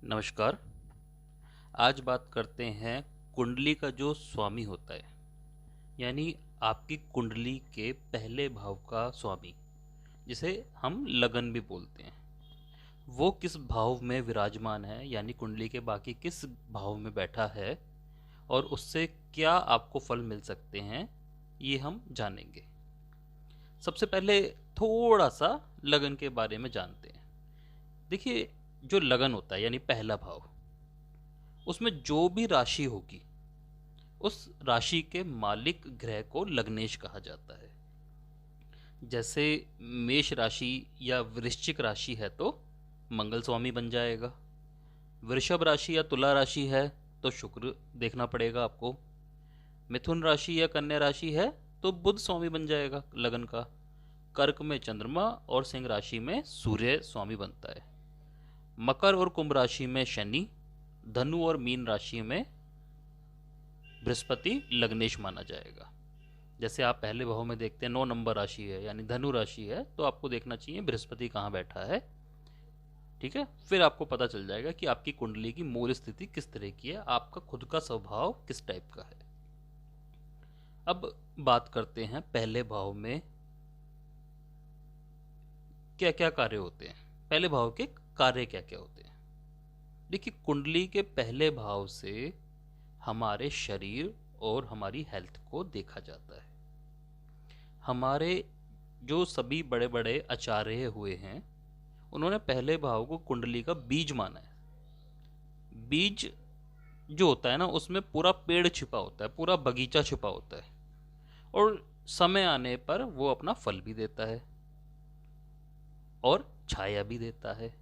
नमस्कार। आज बात करते हैं कुंडली का जो स्वामी होता है, यानी आपकी कुंडली के पहले भाव का स्वामी, जिसे हम लगन भी बोलते हैं। वो किस भाव में विराजमान है, यानी कुंडली के बाकी किस भाव में बैठा है और उससे क्या आपको फल मिल सकते हैं, ये हम जानेंगे। सबसे पहले थोड़ा सा लगन के बारे में जानते हैं। देखिए, जो लगन होता है यानी पहला भाव, उसमें जो भी राशि होगी उस राशि के मालिक ग्रह को लग्नेश कहा जाता है। जैसे मेष राशि या वृश्चिक राशि है तो मंगल स्वामी बन जाएगा। वृषभ राशि या तुला राशि है तो शुक्र देखना पड़ेगा आपको। मिथुन राशि या कन्या राशि है तो बुध स्वामी बन जाएगा लगन का। कर्क में चंद्रमा और सिंह राशि में सूर्य स्वामी बनता है। मकर और कुंभ राशि में शनि, धनु और मीन राशि में बृहस्पति लग्नेश माना जाएगा। जैसे आप पहले भाव में देखते हैं 9 नंबर राशि है यानी धनु राशि है, तो आपको देखना चाहिए बृहस्पति कहाँ बैठा है। ठीक है, फिर आपको पता चल जाएगा कि आपकी कुंडली की मूल स्थिति किस तरह की है, आपका खुद का स्वभाव किस टाइप का है। अब बात करते हैं पहले भाव में क्या क्या कार्य होते हैं। पहले भाव के कार्य क्या क्या होते हैं। देखिए, कुंडली के पहले भाव से हमारे शरीर और हमारी हेल्थ को देखा जाता है। हमारे जो सभी बड़े बड़े आचार्य हुए हैं, उन्होंने पहले भाव को कुंडली का बीज माना है। बीज जो होता है ना, उसमें पूरा पेड़ छिपा होता है, पूरा बगीचा छिपा होता है, और समय आने पर वो अपना फल भी देता है और छाया भी देता है।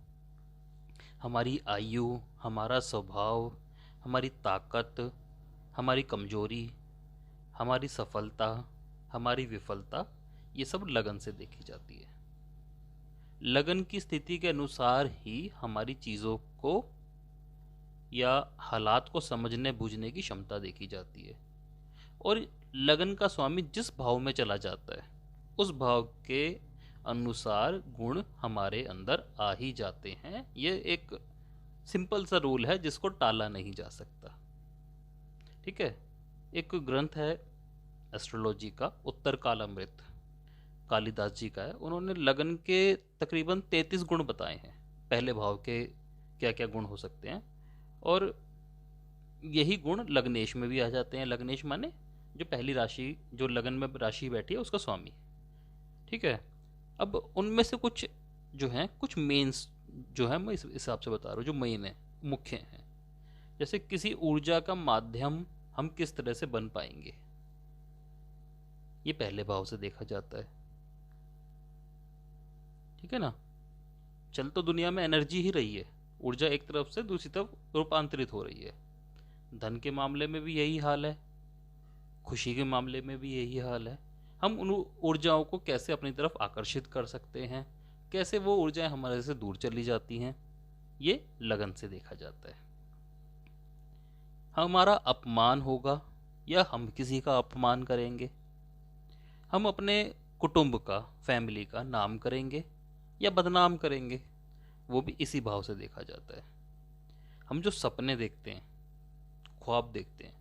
हमारी आयु, हमारा स्वभाव, हमारी ताकत, हमारी कमजोरी, हमारी सफलता, हमारी विफलता, ये सब लगन से देखी जाती है। लगन की स्थिति के अनुसार ही हमारी चीज़ों को या हालात को समझने बूझने की क्षमता देखी जाती है। और लगन का स्वामी जिस भाव में चला जाता है, उस भाव के अनुसार गुण हमारे अंदर आ ही जाते हैं। ये एक सिंपल सा रूल है जिसको टाला नहीं जा सकता। ठीक है, एक ग्रंथ है एस्ट्रोलॉजी का, उत्तर कालामृत, कालिदास जी का है। उन्होंने लगन के तकरीबन 33 गुण बताए हैं, पहले भाव के क्या क्या गुण हो सकते हैं, और यही गुण लग्नेश में भी आ जाते हैं। लग्नेश माने जो पहली राशि, जो लगन में राशि बैठी है उसका स्वामी। ठीक है, अब उनमें से कुछ जो हैं, कुछ मेन्स जो है, मैं इस हिसाब से बता रहा हूँ, जो मेन है, मुख्य हैं। जैसे किसी ऊर्जा का माध्यम हम किस तरह से बन पाएंगे, ये पहले भाव से देखा जाता है। ठीक है ना, चल तो दुनिया में एनर्जी ही रही है, ऊर्जा एक तरफ से दूसरी तरफ रूपांतरित हो रही है। धन के मामले में भी यही हाल है, खुशी के मामले में भी यही हाल है। हम उन ऊर्जाओं को कैसे अपनी तरफ आकर्षित कर सकते हैं, कैसे वो ऊर्जाएं हमारे से दूर चली जाती हैं, ये लगन से देखा जाता है। हमारा अपमान होगा या हम किसी का अपमान करेंगे, हम अपने कुटुंब का, फैमिली का नाम करेंगे या बदनाम करेंगे, वो भी इसी भाव से देखा जाता है। हम जो सपने देखते हैं, ख्वाब देखते हैं,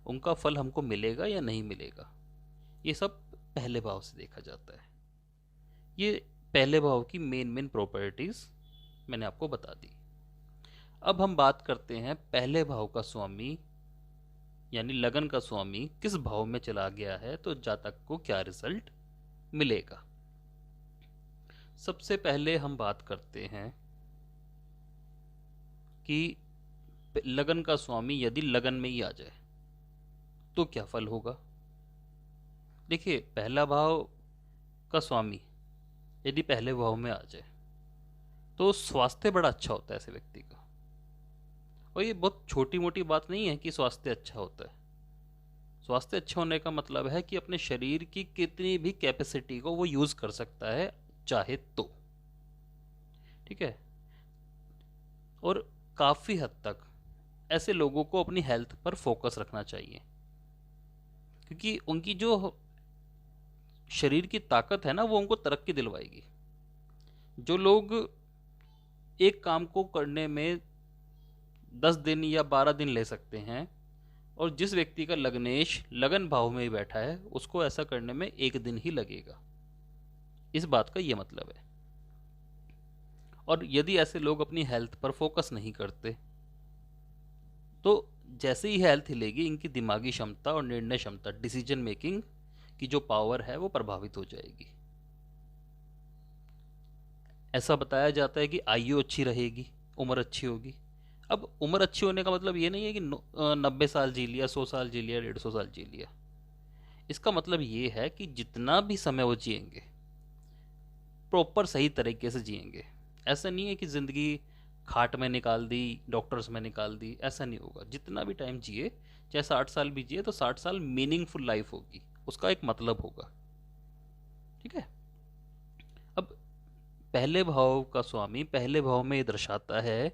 उनका फल हमको मिलेगा या नहीं मिलेगा, ये सब पहले भाव से देखा जाता है। ये पहले भाव की मेन मेन प्रॉपर्टीज मैंने आपको बता दी। अब हम बात करते हैं पहले भाव का स्वामी यानी लगन का स्वामी किस भाव में चला गया है तो जातक को क्या रिजल्ट मिलेगा। सबसे पहले हम बात करते हैं कि लगन का स्वामी यदि लगन में ही आ जाए तो क्या फल होगा। देखिए, पहला भाव का स्वामी यदि पहले भाव में आ जाए तो स्वास्थ्य बड़ा अच्छा होता है ऐसे व्यक्ति का। और ये बहुत छोटी मोटी बात नहीं है कि स्वास्थ्य अच्छा होता है। स्वास्थ्य अच्छा होने का मतलब है कि अपने शरीर की कितनी भी कैपेसिटी को वो यूज कर सकता है चाहे तो। ठीक है, और काफी हद तक ऐसे लोगों को अपनी हेल्थ पर फोकस रखना चाहिए, क्योंकि उनकी जो शरीर की ताकत है ना, वो उनको तरक्की दिलवाएगी। जो लोग एक काम को करने में 10 दिन या 12 दिन ले सकते हैं, और जिस व्यक्ति का लग्नेश लगन भाव में ही बैठा है उसको ऐसा करने में 1 दिन ही लगेगा। इस बात का ये मतलब है। और यदि ऐसे लोग अपनी हेल्थ पर फोकस नहीं करते तो जैसे ही हेल्थ हिलेगी इनकी दिमागी क्षमता और निर्णय क्षमता, डिसीजन मेकिंग की जो पावर है वो प्रभावित हो जाएगी। ऐसा बताया जाता है कि आयु अच्छी रहेगी, उम्र अच्छी होगी। अब उम्र अच्छी होने का मतलब ये नहीं है कि 90 साल जी लिया, 100 साल जी लिया, 150 साल जी लिया। इसका मतलब ये है कि जितना भी समय वो जिएंगे प्रॉपर सही तरीके से जिएंगे। ऐसा नहीं है कि ज़िंदगी खाट में निकाल दी, डॉक्टर्स में निकाल दी, ऐसा नहीं होगा। जितना भी टाइम जिए, चाहे 60 साल भी जिए, तो 60 साल मीनिंगफुल लाइफ होगी, उसका एक मतलब होगा। ठीक है। अब पहले भाव का स्वामी पहले भाव में ये दर्शाता है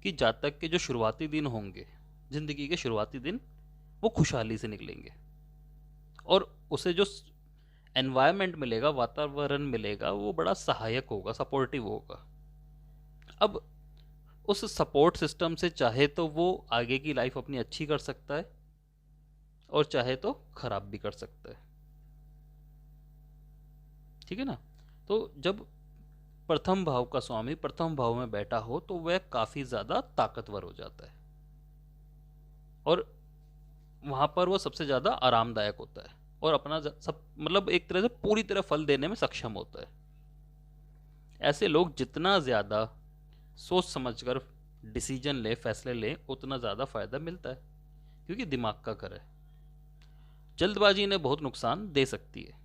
कि जातक के जो शुरुआती दिन होंगे, जिंदगी के शुरुआती दिन, वो खुशहाली से निकलेंगे, और उसे जो एनवायरनमेंट मिलेगा, वातावरण मिलेगा, वो बड़ा सहायक होगा, सपोर्टिव होगा। अब उस सपोर्ट सिस्टम से चाहे तो वो आगे की लाइफ अपनी अच्छी कर सकता है, और चाहे तो खराब भी कर सकता है। ठीक है ना। तो जब प्रथम भाव का स्वामी प्रथम भाव में बैठा हो तो वह काफी ज्यादा ताकतवर हो जाता है, और वहां पर वो सबसे ज्यादा आरामदायक होता है, और अपना सब मतलब एक तरह से पूरी तरह फल देने में सक्षम होता है। ऐसे लोग जितना ज्यादा सोच समझकर डिसीजन ले, फैसले ले, उतना ज्यादा फायदा मिलता है, क्योंकि दिमाग का घर है। जल्दबाजी इन्हें बहुत नुकसान दे सकती है,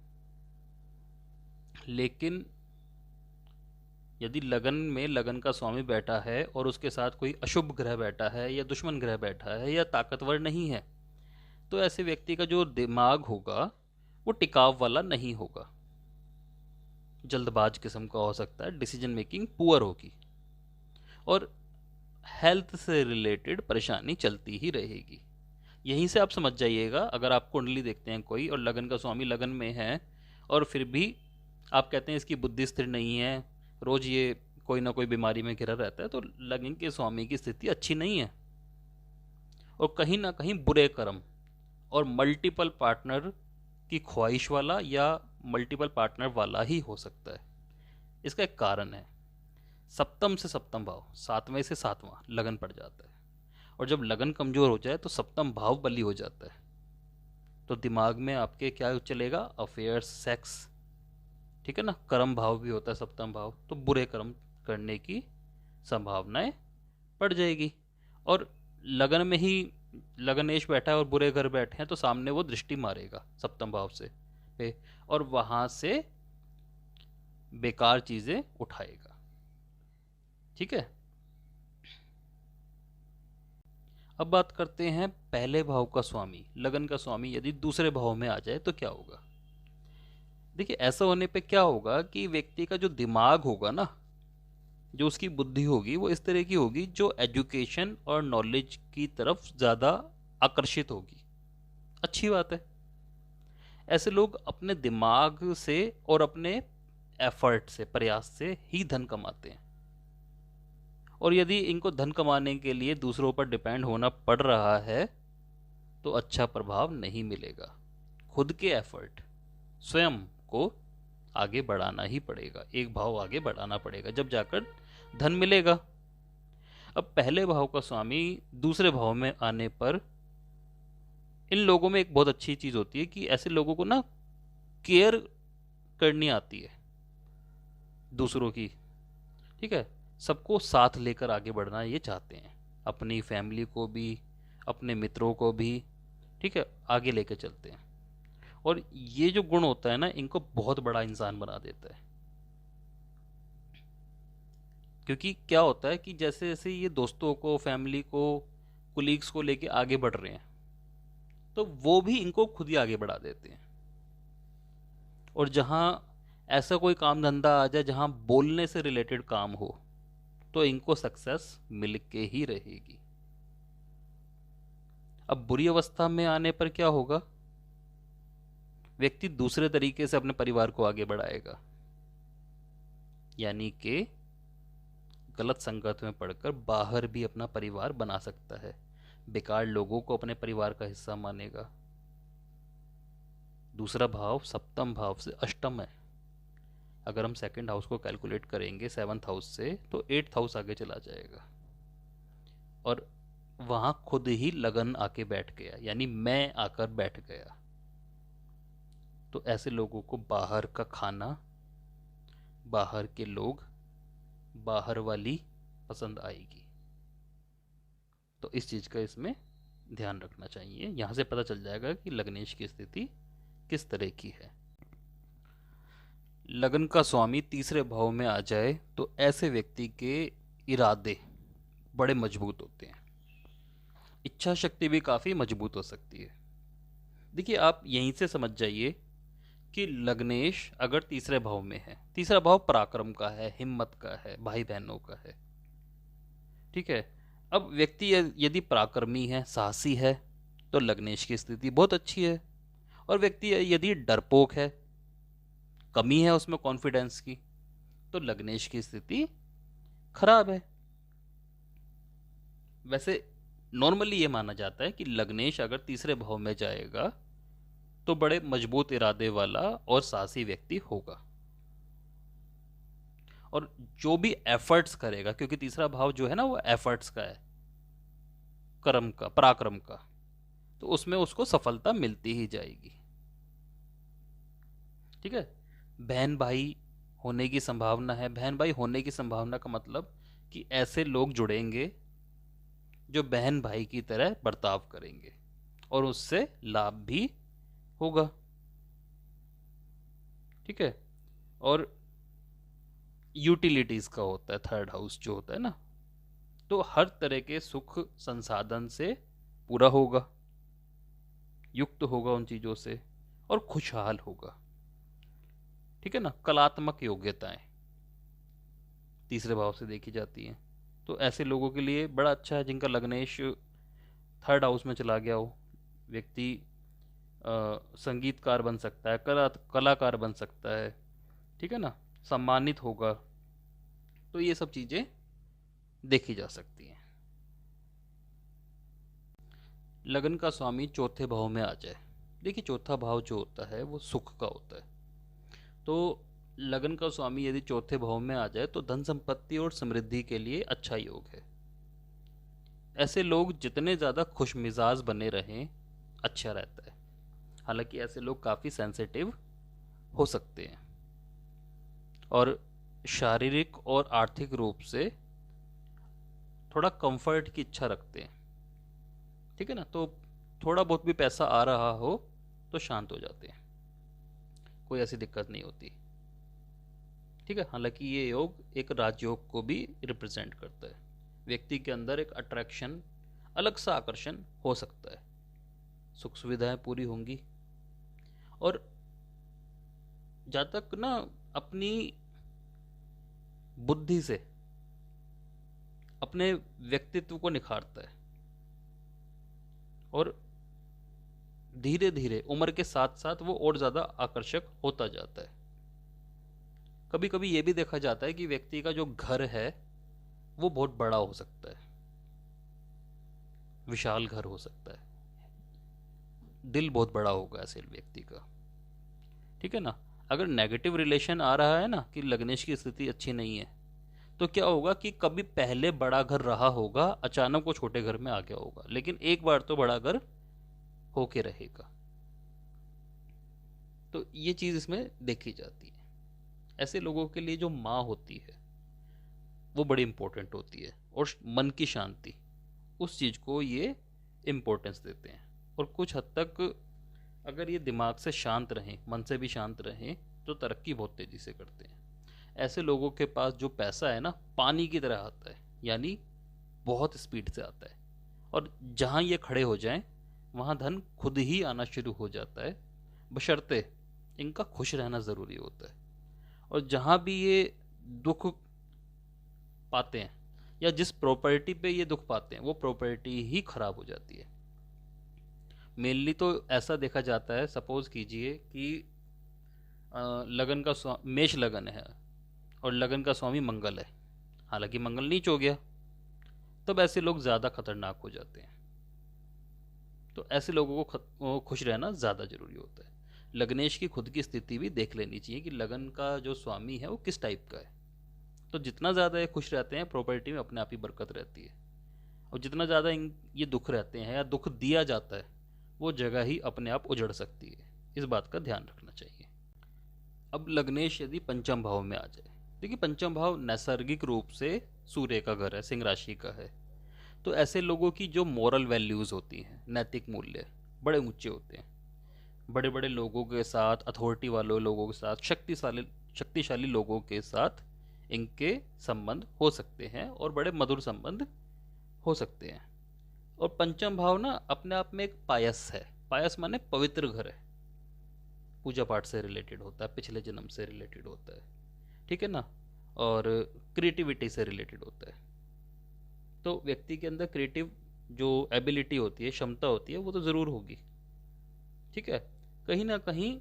लेकिन यदि लगन में लगन का स्वामी बैठा है और उसके साथ कोई अशुभ ग्रह बैठा है या दुश्मन ग्रह बैठा है या ताकतवर नहीं है, तो ऐसे व्यक्ति का जो दिमाग होगा वो टिकाव वाला नहीं होगा, जल्दबाज किस्म का हो सकता है, डिसीजन मेकिंग पुअर होगी, और हेल्थ से रिलेटेड परेशानी चलती ही रहेगी। यहीं से आप समझ जाइएगा, अगर आप कुंडली देखते हैं कोई और लगन का स्वामी लगन में है, और फिर भी आप कहते हैं इसकी बुद्धि स्थिर नहीं है, रोज ये कोई ना कोई बीमारी में घिरा रहता है, तो लगन के स्वामी की स्थिति अच्छी नहीं है, और कहीं ना कहीं बुरे कर्म और मल्टीपल पार्टनर की ख्वाहिश वाला या मल्टीपल पार्टनर वाला ही हो सकता है। इसका एक कारण है, सप्तम से सप्तम भाव, 7वें से 7वां लगन पड़ जाता है, और जब लगन कमजोर हो जाए तो सप्तम भाव बली हो जाता है, तो दिमाग में आपके क्या चलेगा, अफेयर्स, सेक्स। ठीक है ना। कर्म भाव भी होता है सप्तम भाव, तो बुरे कर्म करने की संभावनाएं बढ़ जाएगी। और लगन में ही लगनेश बैठा है और बुरे घर बैठे हैं, तो सामने वो दृष्टि मारेगा सप्तम भाव से पे, और वहां से बेकार चीजें उठाएगा। ठीक है। अब बात करते हैं पहले भाव का स्वामी लगन का स्वामी यदि दूसरे भाव में आ जाए तो क्या होगा। देखिए, ऐसा होने पे क्या होगा कि व्यक्ति का जो दिमाग होगा ना, जो उसकी बुद्धि होगी, वो इस तरह की होगी जो एजुकेशन और नॉलेज की तरफ ज़्यादा आकर्षित होगी। अच्छी बात है। ऐसे लोग अपने दिमाग से और अपने एफर्ट से, प्रयास से ही धन कमाते हैं, और यदि इनको धन कमाने के लिए दूसरों पर डिपेंड होना पड़ रहा है तो अच्छा प्रभाव नहीं मिलेगा। खुद के एफर्ट, स्वयं को आगे बढ़ाना ही पड़ेगा, एक भाव आगे बढ़ाना पड़ेगा, जब जाकर धन मिलेगा। अब पहले भाव का स्वामी दूसरे भाव में आने पर इन लोगों में एक बहुत अच्छी चीज होती है कि ऐसे लोगों को ना केयर करनी आती है दूसरों की। ठीक है। सबको साथ लेकर आगे बढ़ना ये चाहते हैं, अपनी फैमिली को भी, अपने मित्रों को भी। ठीक है, आगे लेकर चलते हैं, और ये जो गुण होता है ना, इनको बहुत बड़ा इंसान बना देता है। क्योंकि क्या होता है कि जैसे जैसे ये दोस्तों को, फैमिली को, कुलीग्स को लेके आगे बढ़ रहे हैं, तो वो भी इनको खुद ही आगे बढ़ा देते हैं। और जहां ऐसा कोई काम धंधा आ जाए जहां बोलने से रिलेटेड काम हो, तो इनको सक्सेस मिल के ही रहेगी। अब बुरी अवस्था में आने पर क्या होगा, व्यक्ति दूसरे तरीके से अपने परिवार को आगे बढ़ाएगा, यानी कि गलत संगत में पड़कर बाहर भी अपना परिवार बना सकता है, बेकार लोगों को अपने परिवार का हिस्सा मानेगा। दूसरा भाव सप्तम भाव से अष्टम है। अगर हम सेकंड हाउस को कैलकुलेट करेंगे सेवन्थ हाउस से, तो एट्थ हाउस आगे चला जाएगा और वहां खुद ही लगन आके बैठ गया, यानी मैं आकर बैठ गया। तो ऐसे लोगों को बाहर का खाना, बाहर के लोग, बाहर वाली पसंद आएगी। तो इस चीज का इसमें ध्यान रखना चाहिए। यहां से पता चल जाएगा कि लग्नेश की स्थिति किस तरह की है। लगन का स्वामी तीसरे भाव में आ जाए तो ऐसे व्यक्ति के इरादे बड़े मजबूत होते हैं, इच्छा शक्ति भी काफी मजबूत हो सकती है। देखिए, आप यहीं से समझ जाइए कि लग्नेश अगर तीसरे भाव में है, तीसरा भाव पराक्रम का है, हिम्मत का है, भाई बहनों का है, ठीक है। अब व्यक्ति यदि पराक्रमी है, साहसी है, तो लग्नेश की स्थिति बहुत अच्छी है। और व्यक्ति यदि डरपोक है, कमी है उसमें कॉन्फिडेंस की, तो लग्नेश की स्थिति खराब है। वैसे नॉर्मली ये माना जाता है कि लग्नेश अगर तीसरे भाव में जाएगा तो बड़े मजबूत इरादे वाला और साहसी व्यक्ति होगा, और जो भी एफर्ट्स करेगा, क्योंकि तीसरा भाव जो है ना वो एफर्ट्स का है, कर्म का, पराक्रम का, तो उसमें उसको सफलता मिलती ही जाएगी। ठीक है। बहन भाई होने की संभावना है। बहन भाई होने की संभावना का मतलब कि ऐसे लोग जुड़ेंगे जो बहन भाई की तरह बर्ताव करेंगे और उससे लाभ भी होगा। ठीक है। और यूटिलिटीज का होता है थर्ड हाउस जो होता है ना, तो हर तरह के सुख संसाधन से पूरा होगा, युक्त होगा उन चीजों से, और खुशहाल होगा। ठीक है ना। कलात्मक योग्यताएं तीसरे भाव से देखी जाती हैं, तो ऐसे लोगों के लिए बड़ा अच्छा है जिनका लग्नेश थर्ड हाउस में चला गया हो। व्यक्ति संगीतकार बन सकता है, कलाकार बन सकता है, ठीक है ना, सम्मानित होगा। तो ये सब चीजें देखी जा सकती हैं। लगन का स्वामी चौथे भाव में आ जाए। देखिए, चौथा भाव जो होता है वो सुख का होता है, तो लगन का स्वामी यदि चौथे भाव में आ जाए तो धन संपत्ति और समृद्धि के लिए अच्छा योग है। ऐसे लोग जितने ज्यादा खुश मिजाज बने रहें अच्छा रहता है। हालांकि ऐसे लोग काफी सेंसिटिव हो सकते हैं और शारीरिक और आर्थिक रूप से थोड़ा कंफर्ट की इच्छा रखते हैं। ठीक है ना। तो थोड़ा बहुत भी पैसा आ रहा हो तो शांत हो जाते हैं, कोई ऐसी दिक्कत नहीं होती। ठीक है। हालांकि ये योग एक राजयोग को भी रिप्रेजेंट करता है। व्यक्ति के अंदर एक अट्रैक्शन, अलग सा आकर्षण हो सकता है, सुख सुविधाएं पूरी होंगी। और जहां तक ना अपनी बुद्धि से अपने व्यक्तित्व को निखारता है, और धीरे धीरे उम्र के साथ साथ वो और ज्यादा आकर्षक होता जाता है। कभी कभी ये भी देखा जाता है कि व्यक्ति का जो घर है वो बहुत बड़ा हो सकता है, विशाल घर हो सकता है, दिल बहुत बड़ा होगा ऐसे व्यक्ति का। ठीक है ना। अगर नेगेटिव रिलेशन आ रहा है ना कि लग्नेश की स्थिति अच्छी नहीं है, तो क्या होगा कि कभी पहले बड़ा घर रहा होगा, अचानक वो छोटे घर में आ गया होगा, लेकिन एक बार तो बड़ा घर होके रहेगा। तो ये चीज इसमें देखी जाती है। ऐसे लोगों के लिए जो माँ होती है वो बड़ी इंपॉर्टेंट होती है, और मन की शांति, उस चीज को ये इंपॉर्टेंस देते हैं। और कुछ हद तक अगर ये दिमाग से शांत रहें, मन से भी शांत रहें, तो तरक्की बहुत तेजी से करते हैं। ऐसे लोगों के पास जो पैसा है ना पानी की तरह आता है, यानी बहुत स्पीड से आता है, और जहां ये खड़े हो जाएं वहां धन खुद ही आना शुरू हो जाता है, बशर्ते इनका खुश रहना जरूरी होता है। और जहां भी ये दुख पाते हैं या जिस प्रॉपर्टी पे ये दुख पाते हैं वो प्रॉपर्टी ही खराब हो जाती है। मेनली तो ऐसा देखा जाता है, सपोज कीजिए कि लगन का मेष लगन है और लगन का स्वामी मंगल है, हालांकि मंगल नीच हो गया, तब ऐसे लोग ज़्यादा खतरनाक हो जाते हैं। तो ऐसे लोगों को खुश रहना ज़्यादा ज़रूरी होता है। लग्नेश की खुद की स्थिति भी देख लेनी चाहिए कि लगन का जो स्वामी है वो किस टाइप का है। तो जितना ज़्यादा ये खुश रहते हैं, प्रॉपर्टी में अपने आप ही बरकत रहती है। और जितना ज़्यादा ये दुख रहते हैं या दुख दिया जाता है, वो जगह ही अपने आप उजड़ सकती है। इस बात का ध्यान रखना चाहिए। अब लग्नेश यदि पंचम भाव में आ जाए, देखिए पंचम भाव नैसर्गिक रूप से सूर्य का घर है, सिंह राशि का है। तो ऐसे लोगों की जो मॉरल वैल्यूज़ होती हैं, नैतिक मूल्य बड़े ऊंचे होते हैं। बड़े बड़े लोगों के साथ, अथॉरिटी वालों लोगों के साथ, शक्तिशाली शक्तिशाली लोगों के साथ इनके संबंध हो सकते हैं और बड़े मधुर संबंध हो सकते हैं। और पंचम भाव ना अपने आप में एक पायस है। पायस माने पवित्र घर है, पूजा पाठ से रिलेटेड होता है, पिछले जन्म से रिलेटेड होता है, ठीक है ना। और क्रिएटिविटी से रिलेटेड होता है। तो व्यक्ति के अंदर क्रिएटिव जो एबिलिटी होती है, क्षमता होती है, वो तो ज़रूर होगी, ठीक है। कहीं ना कहीं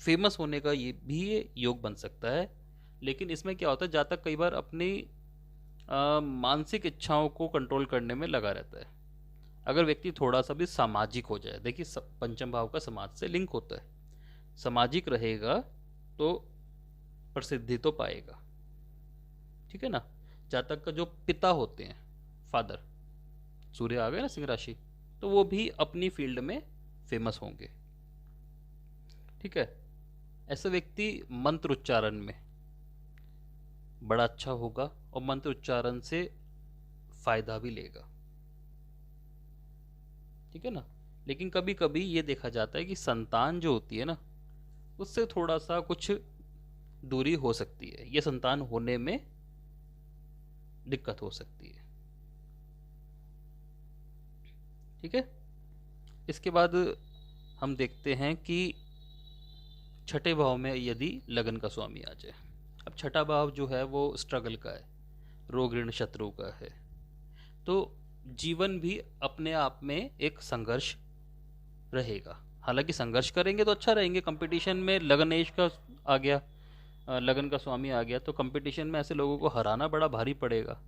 फेमस होने का ये योग बन सकता है। लेकिन इसमें क्या होता है, जहाँ तक कई बार अपनी मानसिक इच्छाओं को कंट्रोल करने में लगा रहता है। अगर व्यक्ति थोड़ा सा भी सामाजिक हो जाए, देखिए पंचम भाव का समाज से लिंक होता है, सामाजिक रहेगा तो प्रसिद्धि तो पाएगा, ठीक है ना। जहाँ तक का जो पिता होते हैं, फादर, सूर्य आ गए ना सिंह राशि, तो वो भी अपनी फील्ड में फेमस होंगे, ठीक है। ऐसे व्यक्ति मंत्र उच्चारण में बड़ा अच्छा होगा और मंत्र उच्चारण से फायदा भी लेगा, ठीक है ना। लेकिन कभी कभी ये देखा जाता है कि संतान जो होती है ना, उससे थोड़ा सा कुछ दूरी हो सकती है, ये संतान होने में दिक्कत हो सकती है, ठीक है। इसके बाद हम देखते हैं कि छठे भाव में यदि लगन का स्वामी आ जाए। अब छठा भाव जो है वो स्ट्रगल का है, रोग ऋण शत्रु का है। तो जीवन भी अपने आप में एक संघर्ष रहेगा। हालांकि संघर्ष करेंगे तो अच्छा रहेंगे। कंपटीशन में लगनेश का आ गया, लगन का स्वामी आ गया, तो कंपटीशन में ऐसे लोगों को हराना बड़ा भारी पड़ेगा।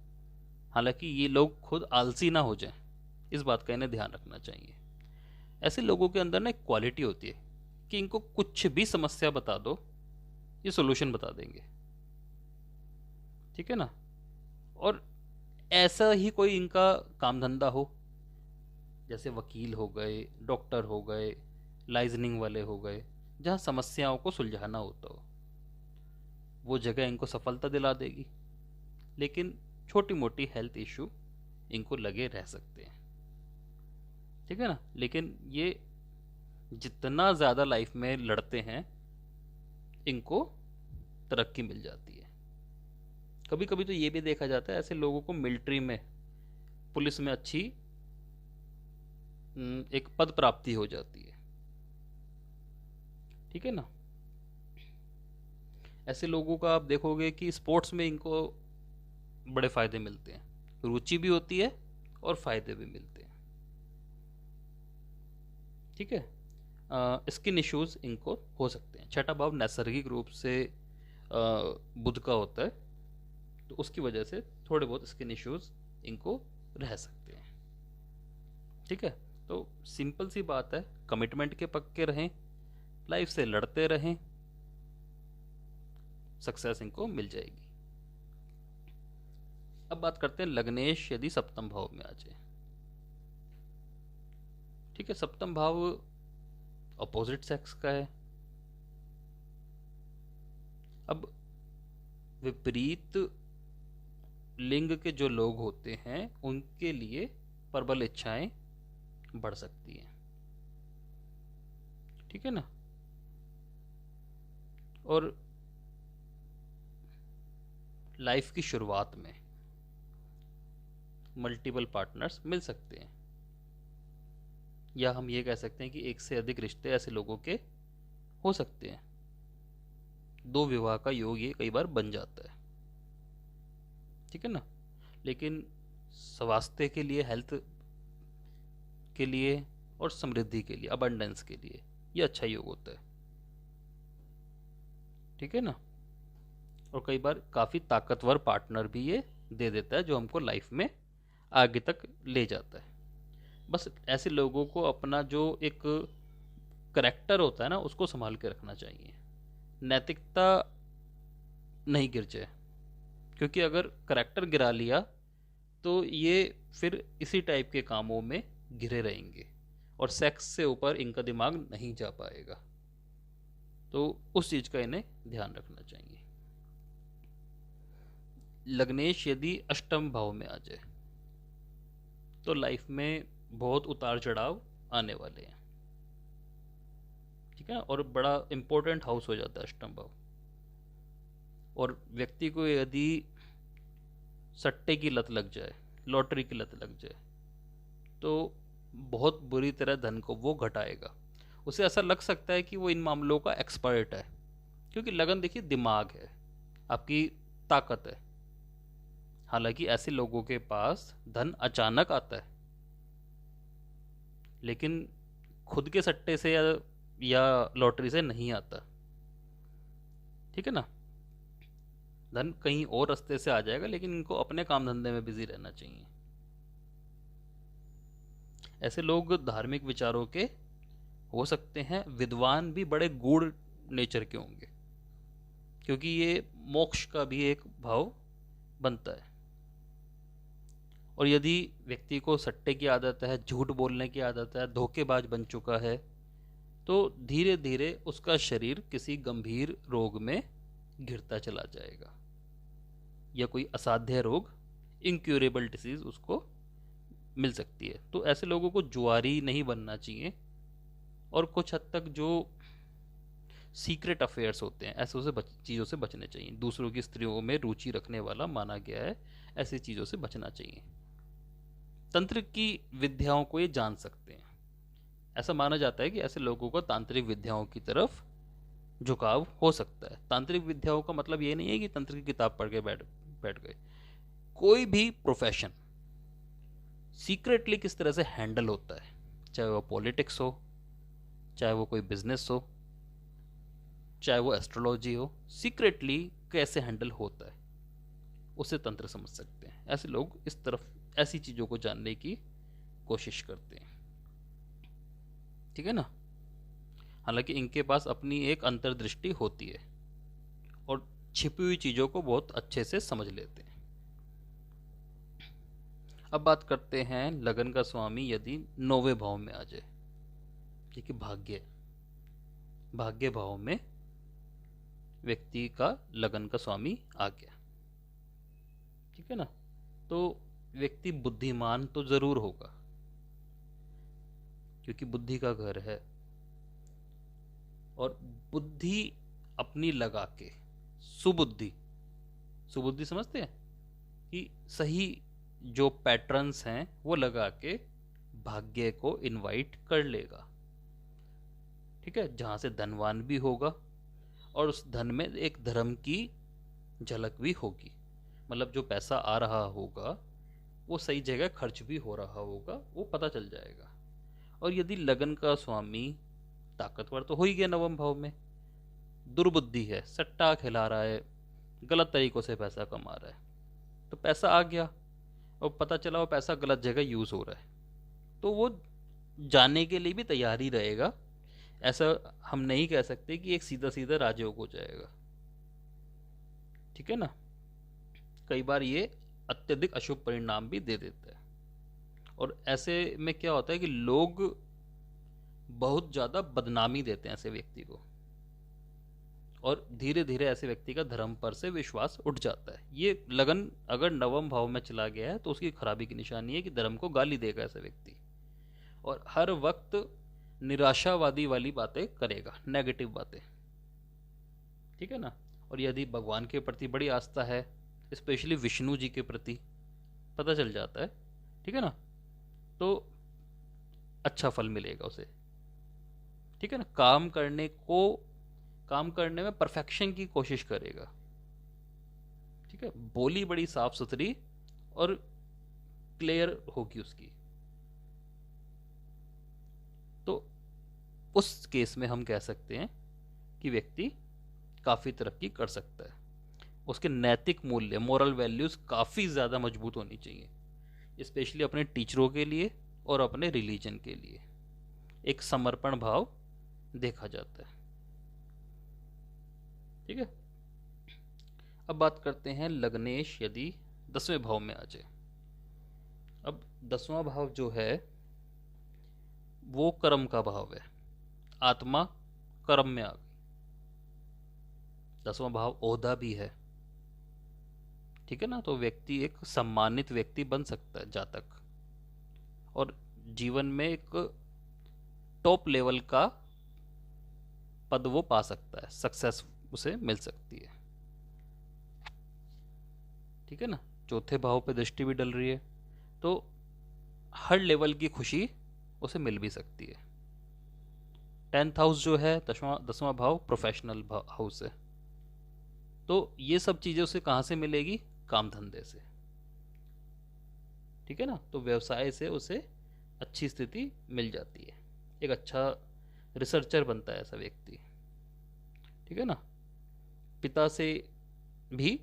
हालांकि ये लोग खुद आलसी ना हो जाएं, इस बात का इन्हें ध्यान रखना चाहिए। ऐसे लोगों के अंदर ना एक क्वालिटी होती है कि इनको कुछ भी समस्या बता दो, ये सोल्यूशन बता देंगे, ठीक है ना। और ऐसा ही कोई इनका काम धंधा हो, जैसे वकील हो गए, डॉक्टर हो गए, लाइजनिंग वाले हो गए, जहाँ समस्याओं को सुलझाना होता हो, वो जगह इनको सफलता दिला देगी। लेकिन छोटी मोटी हेल्थ इशू इनको लगे रह सकते हैं, ठीक है ना। लेकिन ये जितना ज़्यादा लाइफ में लड़ते हैं, इनको तरक्की मिल जाती है। कभी कभी तो ये भी देखा जाता है ऐसे लोगों को मिलिट्री में, पुलिस में अच्छी एक पद प्राप्ति हो जाती है, ठीक है ना। ऐसे लोगों का आप देखोगे कि स्पोर्ट्स में इनको बड़े फायदे मिलते हैं, रुचि भी होती है और फायदे भी मिलते हैं, ठीक है। स्किन इश्यूज इनको हो सकते हैं। छठा भाव नैसर्गिक रूप से बुध का होता है, तो उसकी वजह से थोड़े बहुत स्किन इश्यूज इनको रह सकते हैं, ठीक है। तो सिंपल सी बात है, कमिटमेंट के पक्के रहें, लाइफ से लड़ते रहें, सक्सेस इनको मिल जाएगी। अब बात करते हैं लग्नेश यदि सप्तम भाव में आ जाए, ठीक है। सप्तम भाव अपोजिट सेक्स का है। अब विपरीत लिंग के जो लोग होते हैं उनके लिए प्रबल इच्छाएं बढ़ सकती हैं, ठीक है ना। और लाइफ की शुरुआत में मल्टीपल पार्टनर्स मिल सकते हैं, या हम ये कह सकते हैं कि एक से अधिक रिश्ते ऐसे लोगों के हो सकते हैं। दो विवाह का योग ये कई बार बन जाता है, ठीक है ना। लेकिन स्वास्थ्य के लिए, हेल्थ के लिए और समृद्धि के लिए, अबंडेंस के लिए ये अच्छा योग होता है, ठीक है ना। और कई बार काफ़ी ताकतवर पार्टनर भी ये दे देता है जो हमको लाइफ में आगे तक ले जाता है। बस ऐसे लोगों को अपना जो एक करेक्टर होता है ना उसको संभाल के रखना चाहिए, नैतिकता नहीं गिर जाए। क्योंकि अगर करेक्टर गिरा लिया तो ये फिर इसी टाइप के कामों में घिरे रहेंगे और सेक्स से ऊपर इनका दिमाग नहीं जा पाएगा। तो उस चीज़ का इन्हें ध्यान रखना चाहिए। लग्नेश यदि अष्टम भाव में आ जाए तो लाइफ में बहुत उतार चढ़ाव आने वाले हैं, ठीक है, और बड़ा इंपॉर्टेंट हाउस हो जाता है अष्टम भाव। और व्यक्ति को यदि सट्टे की लत लग जाए, लॉटरी की लत लग जाए, तो बहुत बुरी तरह धन को वो घटाएगा। उसे ऐसा लग सकता है कि वो इन मामलों का एक्सपर्ट है, क्योंकि लगन देखिए दिमाग है, आपकी ताकत है। हालांकि ऐसे लोगों के पास धन अचानक आता है, लेकिन खुद के सट्टे से या लॉटरी से नहीं आता, ठीक है ना। धन कहीं और रास्ते से आ जाएगा, लेकिन इनको अपने काम धंधे में बिजी रहना चाहिए। ऐसे लोग धार्मिक विचारों के हो सकते हैं, विद्वान भी बड़े गूढ़ नेचर के होंगे, क्योंकि ये मोक्ष का भी एक भाव बनता है। और यदि व्यक्ति को सट्टे की आदत है, झूठ बोलने की आदत है, धोखेबाज बन चुका है, तो धीरे धीरे उसका शरीर किसी गंभीर रोग में घिरता चला जाएगा, या कोई असाध्य रोग, इनक्यूरेबल डिसीज उसको मिल सकती है। तो ऐसे लोगों को जुआरी नहीं बनना चाहिए, और कुछ हद तक जो सीक्रेट अफेयर्स होते हैं ऐसे चीज़ों से बचने चाहिए। दूसरों की स्त्रियों में रुचि रखने वाला माना गया है, ऐसी चीज़ों से बचना चाहिए। तंत्र की विद्याओं को ये जान सकते हैं। ऐसा माना जाता है कि ऐसे लोगों को तांत्रिक विद्याओं की तरफ झुकाव हो सकता है। तांत्रिक विद्याओं का मतलब ये नहीं है कि तंत्र की किताब पढ़ के बैठ बैठ गए। कोई भी प्रोफेशन सीक्रेटली किस तरह से हैंडल होता है, चाहे वो पॉलिटिक्स हो, चाहे वो कोई बिजनेस हो, चाहे वो एस्ट्रोलॉजी हो, सीक्रेटली कैसे हैंडल होता है उसे तंत्र समझ सकते हैं। ऐसे लोग इस तरफ ऐसी चीज़ों को जानने की कोशिश करते हैं, ठीक है ना। हालांकि इनके पास अपनी एक अंतर्दृष्टि होती है और छिपी हुई चीज़ों को बहुत अच्छे से समझ लेते हैं। अब बात करते हैं लगन का स्वामी यदि 9वें भाव में आ जाए, ठीक है, भाग्य भाव में व्यक्ति का लगन का स्वामी आ गया, ठीक है ना। तो व्यक्ति बुद्धिमान तो जरूर होगा, क्योंकि बुद्धि का घर है, और बुद्धि अपनी लगा के सुबुद्धि सुबुद्धि समझते हैं कि सही जो पैटर्न्स हैं वो लगा के भाग्य को इनवाइट कर लेगा, ठीक है, जहां से धनवान भी होगा और उस धन में एक धर्म की झलक भी होगी। मतलब जो पैसा आ रहा होगा वो सही जगह खर्च भी हो रहा होगा, वो पता चल जाएगा। और यदि लगन का स्वामी ताकतवर तो हो ही गया, 9वें भाव में दुर्बुद्धि है, सट्टा खिला रहा है, गलत तरीकों से पैसा कमा रहा है, तो पैसा आ गया और पता चला वो पैसा गलत जगह यूज हो रहा है, तो वो जाने के लिए भी तैयार ही रहेगा। ऐसा हम नहीं कह सकते कि एक सीधा सीधा राजयोग हो जाएगा, ठीक है ना। कई बार ये अत्यधिक अशुभ परिणाम भी दे देता है। और ऐसे में क्या होता है कि लोग बहुत ज्यादा बदनामी देते हैं ऐसे व्यक्ति को, और धीरे धीरे ऐसे व्यक्ति का धर्म पर से विश्वास उठ जाता है। ये लगन अगर 9वें भाव में चला गया है तो उसकी खराबी की निशानी है कि धर्म को गाली देगा ऐसा व्यक्ति, और हर वक्त निराशावादी वाली बातें करेगा, नेगेटिव बातें, ठीक है ना। और यदि भगवान के प्रति बड़ी आस्था है, स्पेशली विष्णु जी के प्रति, पता चल जाता है, ठीक है ना, तो अच्छा फल मिलेगा उसे, ठीक है ना। काम करने में परफेक्शन की कोशिश करेगा, ठीक है, बोली बड़ी साफ सुथरी और क्लियर होगी उसकी। तो उस केस में हम कह सकते हैं कि व्यक्ति काफी तरक्की कर सकता है। उसके नैतिक मूल्य, मोरल वैल्यूज़ काफ़ी ज़्यादा मजबूत होनी चाहिए, स्पेशली अपने टीचरों के लिए और अपने रिलीजन के लिए। एक समर्पण भाव देखा जाता है। ठीक है, अब बात करते हैं लग्नेश यदि 10वें भाव में आ जाए। अब 10वां भाव जो है वो कर्म का भाव है, आत्मा कर्म में आ गई। 10वां भाव ओहदा भी है, ठीक है ना, तो व्यक्ति एक सम्मानित व्यक्ति बन सकता है जातक, और जीवन में एक टॉप लेवल का पद वो पा सकता है, सक्सेस उसे मिल सकती है। ठीक है ना, चौथे भाव पे दृष्टि भी डल रही है, तो हर लेवल की खुशी उसे मिल भी सकती है। 10th हाउस जो है, 10वां भाव प्रोफेशनल हाउस है, तो ये सब चीज़ें उसे कहाँ से मिलेगी? काम धंधे से। ठीक है ना, तो व्यवसाय से उसे अच्छी स्थिति मिल जाती है, एक अच्छा रिसर्चर बनता है ऐसा व्यक्ति। ठीक है ना, पिता से भी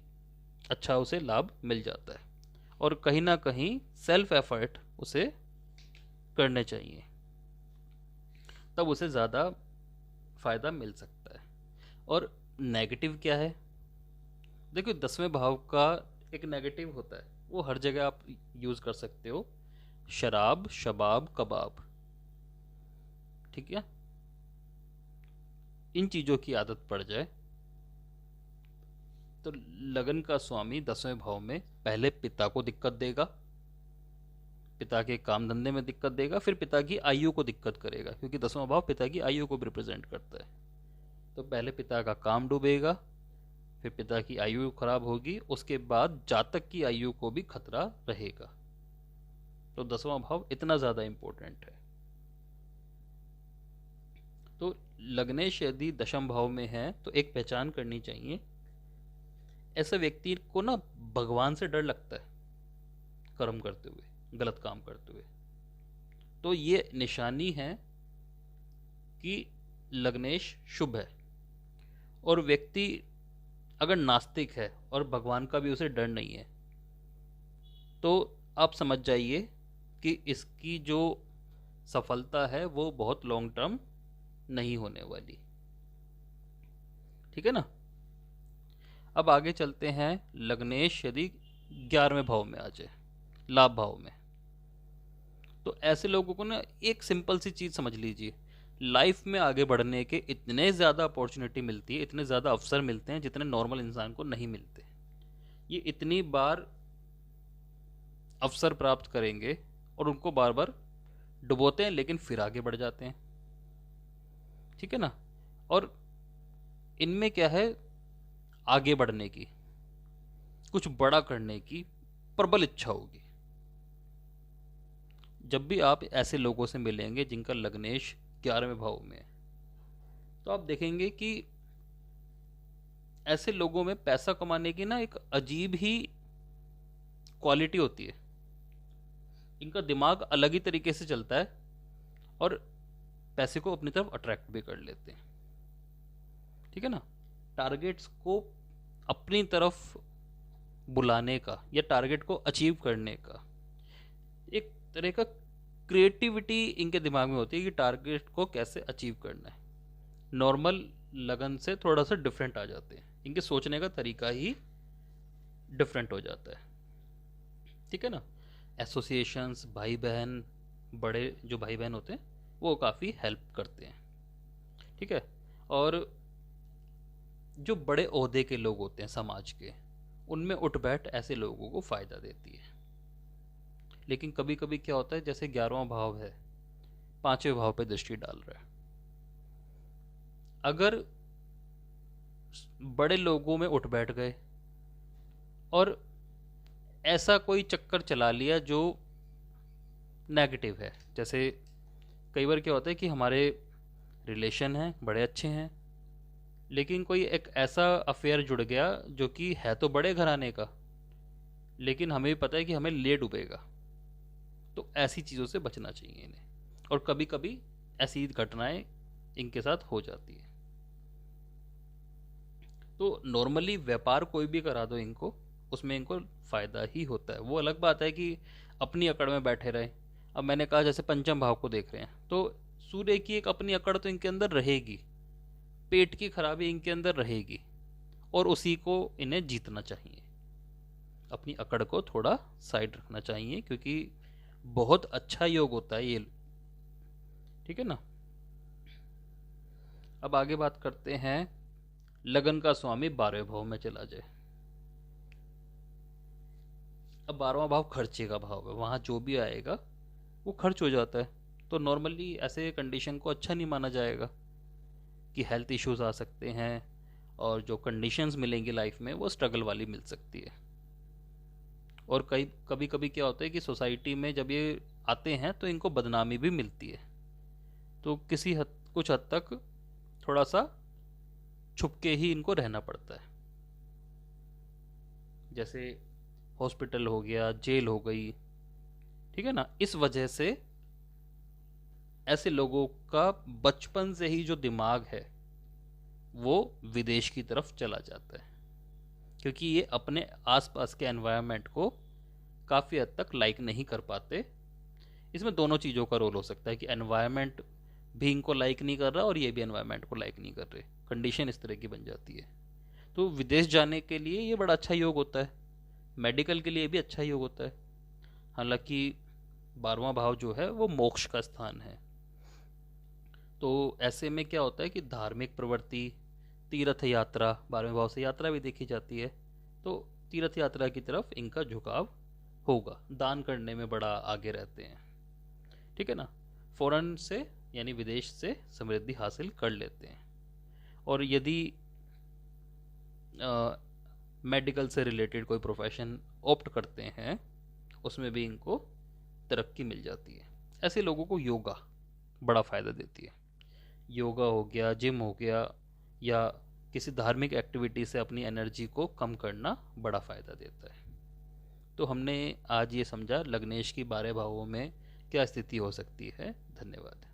अच्छा उसे लाभ मिल जाता है, और कहीं ना कहीं सेल्फ एफर्ट उसे करने चाहिए, तब उसे ज़्यादा फायदा मिल सकता है। और नेगेटिव क्या है? देखो 10वें भाव का एक नेगेटिव होता है, वो हर जगह आप यूज कर सकते हो, शराब, शबाब, कबाब। ठीक है, इन चीजों की आदत पड़ जाए तो लगन का स्वामी 10वें भाव में पहले पिता को दिक्कत देगा, पिता के काम धंधे में दिक्कत देगा, फिर पिता की आयु को दिक्कत करेगा, क्योंकि 10वां भाव पिता की आयु को भी रिप्रेजेंट करता है। तो पहले पिता का काम डूबेगा, फिर पिता की आयु खराब होगी, उसके बाद जातक की आयु को भी खतरा रहेगा। तो 10वां भाव इतना ज्यादा इंपॉर्टेंट है। तो लग्नेश यदि 10म भाव में है तो एक पहचान करनी चाहिए, ऐसे व्यक्ति को ना भगवान से डर लगता है कर्म करते हुए, गलत काम करते हुए। तो ये निशानी है कि लग्नेश शुभ है। और व्यक्ति अगर नास्तिक है और भगवान का भी उसे डर नहीं है, तो आप समझ जाइए कि इसकी जो सफलता है वो बहुत लॉन्ग टर्म नहीं होने वाली। ठीक है ना, अब आगे चलते हैं। लग्नेश यदि 11वें भाव में आ जाए, लाभ भाव में, तो ऐसे लोगों को ना एक सिंपल सी चीज समझ लीजिए, लाइफ में आगे बढ़ने के इतने ज्यादा अपॉर्चुनिटी मिलती है, इतने ज्यादा अवसर मिलते हैं जितने नॉर्मल इंसान को नहीं मिलते। ये इतनी बार अवसर प्राप्त करेंगे और उनको बार बार डुबोते हैं, लेकिन फिर आगे बढ़ जाते हैं। ठीक है ना, और इनमें क्या है, आगे बढ़ने की, कुछ बड़ा करने की प्रबल इच्छा होगी। जब भी आप ऐसे लोगों से मिलेंगे जिनका लग्नेश 11वें भाव में है, तो आप देखेंगे कि ऐसे लोगों में पैसा कमाने की ना एक अजीब ही क्वालिटी होती है। इनका दिमाग अलग ही तरीके से चलता है और पैसे को अपनी तरफ अट्रैक्ट भी कर लेते हैं। ठीक है ना, टारगेट्स को अपनी तरफ बुलाने का या टारगेट को अचीव करने का एक तरह का क्रिएटिविटी इनके दिमाग में होती है कि टारगेट को कैसे अचीव करना है। नॉर्मल लगन से थोड़ा सा डिफरेंट आ जाते हैं, इनके सोचने का तरीका ही डिफरेंट हो जाता है। ठीक है ना, एसोसिएशंस, भाई बहन, बड़े जो भाई बहन होते हैं वो काफ़ी हेल्प करते हैं। ठीक है, और जो बड़े ओहदे के लोग होते हैं समाज के, उनमें उठ बैठ ऐसे लोगों को फ़ायदा देती है। लेकिन कभी कभी क्या होता है, जैसे 11वां भाव है, 5वें भाव पे दृष्टि डाल रहा है, अगर बड़े लोगों में उठ बैठ गए और ऐसा कोई चक्कर चला लिया जो नेगेटिव है, जैसे कई बार क्या होता है कि हमारे रिलेशन हैं, बड़े अच्छे हैं, लेकिन कोई एक ऐसा अफेयर जुड़ गया जो कि है तो बड़े घराने का, लेकिन हमें भी पता है कि हमें ले डूबेगा। तो ऐसी चीज़ों से बचना चाहिए इन्हें, और कभी कभी ऐसी घटनाएं इनके साथ हो जाती है। तो नॉर्मली व्यापार कोई भी करा दो इनको, उसमें इनको फ़ायदा ही होता है। वो अलग बात है कि अपनी अकड़ में बैठे रहे। अब मैंने कहा जैसे पंचम भाव को देख रहे हैं, तो सूर्य की एक अपनी अकड़ तो इनके अंदर रहेगी, पेट की खराबी इनके अंदर रहेगी, और उसी को इन्हें जीतना चाहिए। अपनी अकड़ को थोड़ा साइड रखना चाहिए, क्योंकि बहुत अच्छा योग होता है ये। ठीक है ना। अब आगे बात करते हैं, लगन का स्वामी 12वें भाव में चला जाए। अब 12वां भाव खर्चे का भाव है, वहां जो भी आएगा वो खर्च हो जाता है। तो नॉर्मली ऐसे कंडीशन को अच्छा नहीं माना जाएगा कि हेल्थ इश्यूज आ सकते हैं, और जो कंडीशंस मिलेंगी लाइफ में वो स्ट्रगल वाली मिल सकती है। और कई कभी कभी क्या होता है कि सोसाइटी में जब ये आते हैं तो इनको बदनामी भी मिलती है, तो कुछ हद तक थोड़ा सा छुप के ही इनको रहना पड़ता है। जैसे हॉस्पिटल हो गया, जेल हो गई, ठीक है ना। इस वजह से ऐसे लोगों का बचपन से ही जो दिमाग है वो विदेश की तरफ चला जाता है, क्योंकि ये अपने आसपास के एनवायरनमेंट को काफ़ी हद तक लाइक नहीं कर पाते। इसमें दोनों चीज़ों का रोल हो सकता है कि एनवायरनमेंट भी इनको लाइक नहीं कर रहा और ये भी एनवायरनमेंट को लाइक नहीं कर रहे, कंडीशन इस तरह की बन जाती है। तो विदेश जाने के लिए ये बड़ा अच्छा योग होता है, मेडिकल के लिए भी अच्छा योग होता है। हालांकि 12वां भाव जो है वो मोक्ष का स्थान है। तो ऐसे में क्या होता है कि धार्मिक प्रवृत्ति, तीर्थ यात्रा, 12वें भाव से यात्रा भी देखी जाती है, तो तीर्थ यात्रा की तरफ इनका झुकाव होगा। दान करने में बड़ा आगे रहते हैं, ठीक है ना। फॉरेन से यानी विदेश से समृद्धि हासिल कर लेते हैं। और यदि मेडिकल से रिलेटेड कोई प्रोफेशन ऑप्ट करते हैं, उसमें भी इनको तरक्की मिल जाती है। ऐसे लोगों को योगा बड़ा फ़ायदा देती है। योगा हो गया, जिम हो गया, या किसी धार्मिक एक्टिविटी से अपनी एनर्जी को कम करना बड़ा फ़ायदा देता है। तो हमने आज ये समझा लग्नेश की 12 भावों में क्या स्थिति हो सकती है। धन्यवाद।